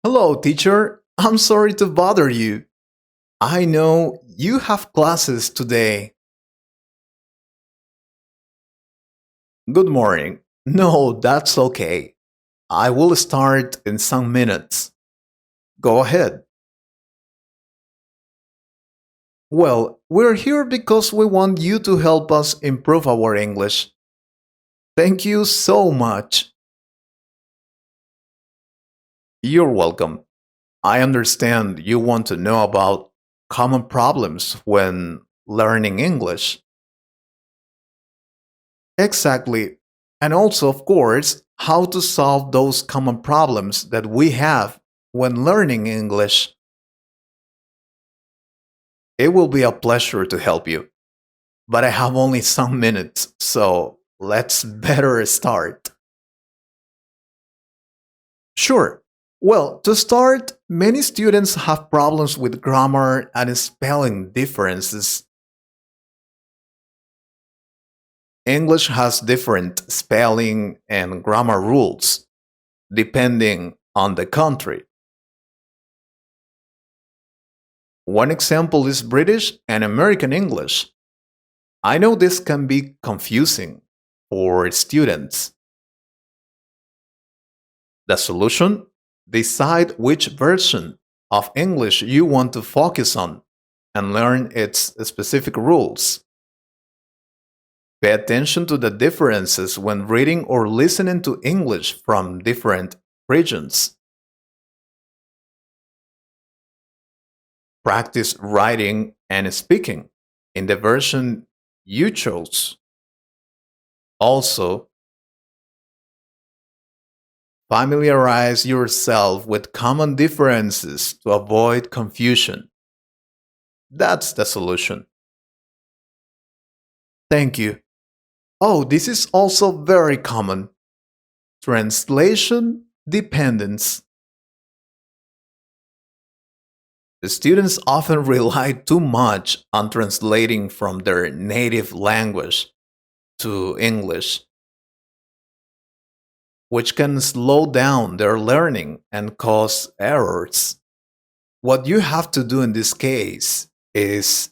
Hello, teacher. I'm sorry to bother you. I know you have classes today. Good morning. No, that's okay. I will start in some minutes. Go ahead. Well, we're here because we want you to help us improve our English. Thank you so much. You're welcome. I understand you want to know about common problems when learning English. Exactly. And also, of course, how to solve those common problems that we have when learning English. It will be a pleasure to help you, but I have only some minutes, so let's better start. Sure. Well, to start, many students have problems with grammar and spelling differences. English has different spelling and grammar rules depending on the country. One example is British and American English. I know this can be confusing for students. The solution? Decide which version of English you want to focus on and learn its specific rules. Pay attention to the differences when reading or listening to English from different regions. Practice writing and speaking in the version you chose. Also, familiarize yourself with common differences to avoid confusion. That's the solution. Thank you. Oh, this is also very common. Translation dependence. The students often rely too much on translating from their native language to English, which can slow down their learning and cause errors. What you have to do in this case is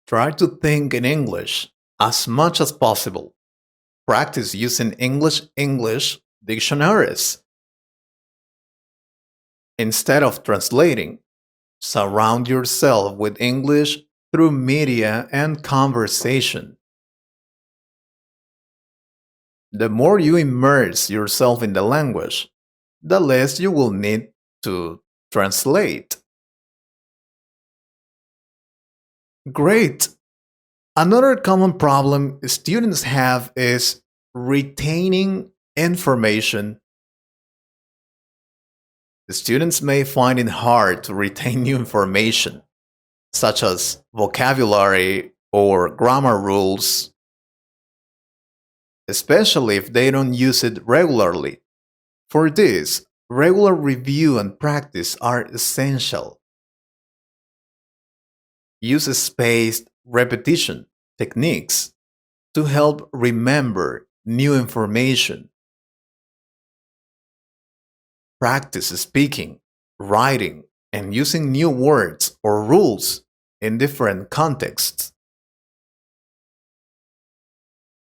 try to think in English as much as possible. Practice using English dictionaries. Instead of translating, surround yourself with English through media and conversation. The more you immerse yourself in the language, the less you will need to translate. Great! Another common problem students have is retaining information. The students may find it hard to retain new information, such as vocabulary or grammar rules, especially if they don't use it regularly. For this, regular review and practice are essential. Use spaced repetition techniques to help remember new information. Practice speaking, writing, and using new words or rules in different contexts.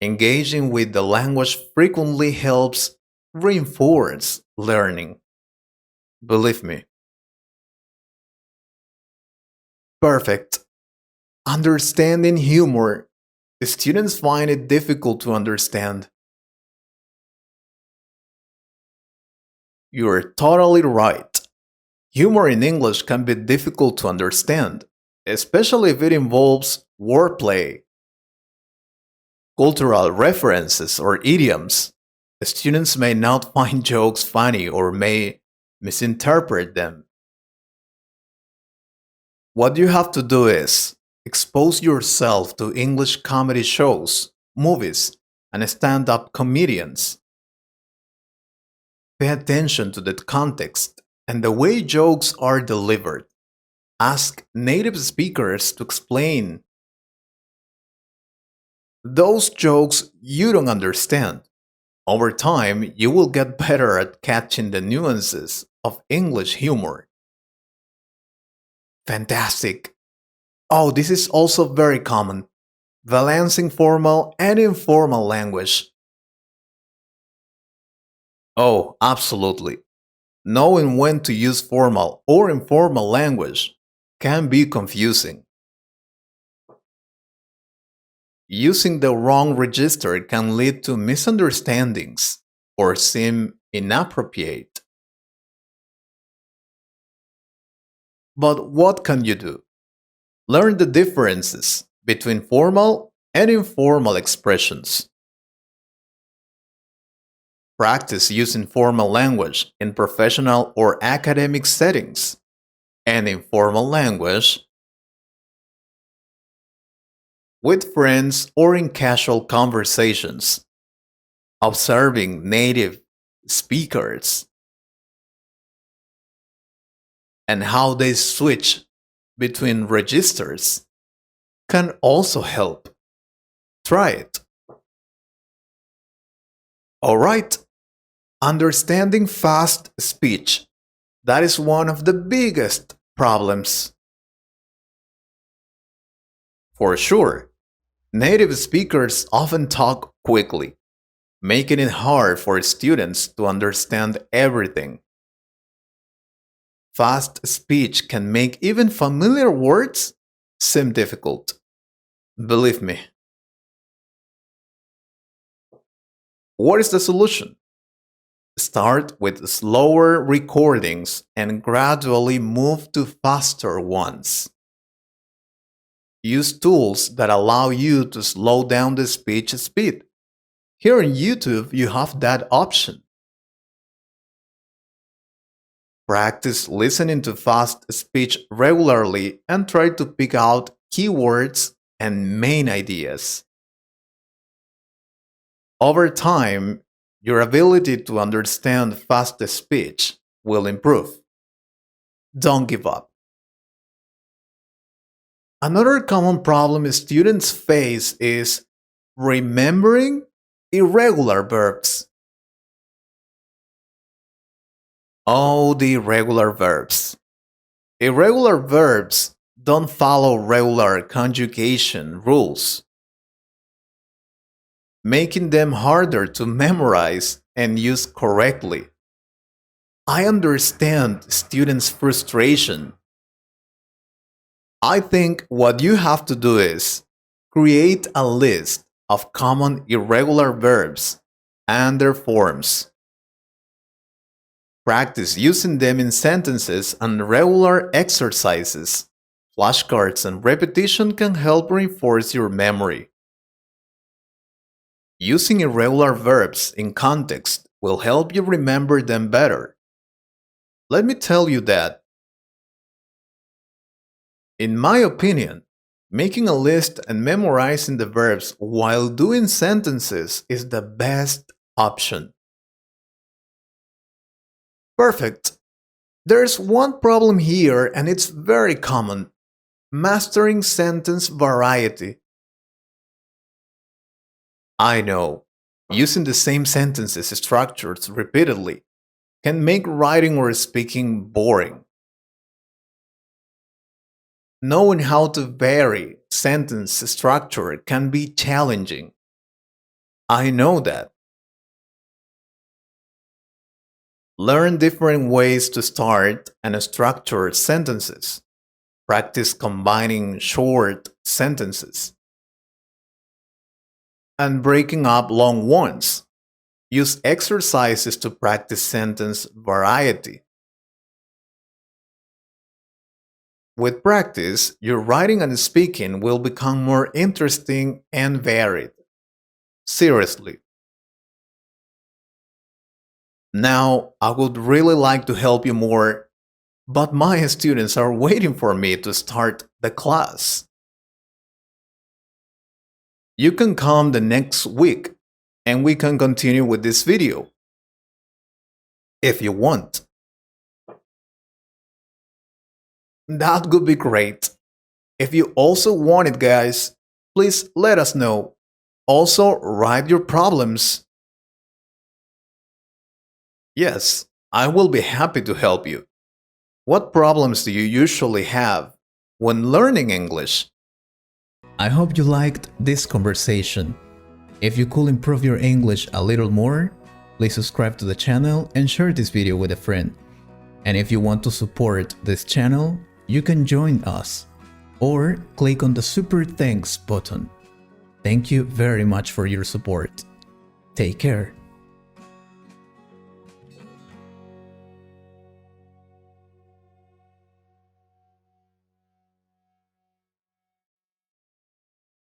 Engaging with the language frequently helps reinforce learning. Believe me. Perfect. Understanding humor. Students find it difficult to understand. You're totally right. Humor in English can be difficult to understand, especially if it involves wordplay, cultural references, or idioms. Students may not find jokes funny or may misinterpret them. What you have to do is expose yourself to English comedy shows, movies, and stand up comedians. Pay attention to the context and the way jokes are delivered. Ask native speakers to explain those jokes you don't understand. Over time, you will get better at catching the nuances of English humor. Fantastic. Oh, this is also very common. Balancing formal and informal language. Oh, absolutely. Knowing when to use formal or informal language can be confusing. Using the wrong register can lead to misunderstandings or seem inappropriate. But what can you do? Learn the differences between formal and informal expressions. Practice using formal language in professional or academic settings and informal language with friends or in casual conversations. Observing native speakers and how they switch between registers can also help. Try it. Alright, understanding fast speech. That is one of the biggest problems. For sure, native speakers often talk quickly, making it hard for students to understand everything. Fast speech can make even familiar words seem difficult. Believe me. What is the solution? Start with slower recordings and gradually move to faster ones. Use tools that allow you to slow down the speech speed. Here on YouTube, you have that option. Practice listening to fast speech regularly and try to pick out keywords and main ideas. Over time, your ability to understand fast speech will improve. Don't give up. Another common problem students face is remembering irregular verbs. Oh, the irregular verbs. Irregular verbs don't follow regular conjugation rules, making them harder to memorize and use correctly. I understand students' frustration. I think what you have to do is create a list of common irregular verbs and their forms. Practice using them in sentences and regular exercises. Flashcards and repetition can help reinforce your memory. Using irregular verbs in context will help you remember them better. Let me tell you that, in my opinion, making a list and memorizing the verbs while doing sentences is the best option. Perfect. There's one problem here, and it's very common: mastering sentence variety. I know, using the same sentences structures repeatedly can make writing or speaking boring. Knowing how to vary sentence structure can be challenging. I know that. Learn different ways to start and structure sentences. Practice combining short sentences and breaking up long ones. Use exercises to practice sentence variety. With practice, your writing and speaking will become more interesting and varied. Seriously. Now, I would really like to help you more, but my students are waiting for me to start the class. You can come the next week and we can continue with this video if you want. That would be great. If you also want it, guys, please let us know. Also, write your problems. Yes, I will be happy to help you. What problems do you usually have when learning English? I hope you liked this conversation. If you could improve your English a little more, please subscribe to the channel and share this video with a friend. And if you want to support this channel, you can join us or click on the Super Thanks button. Thank you very much for your support. Take care.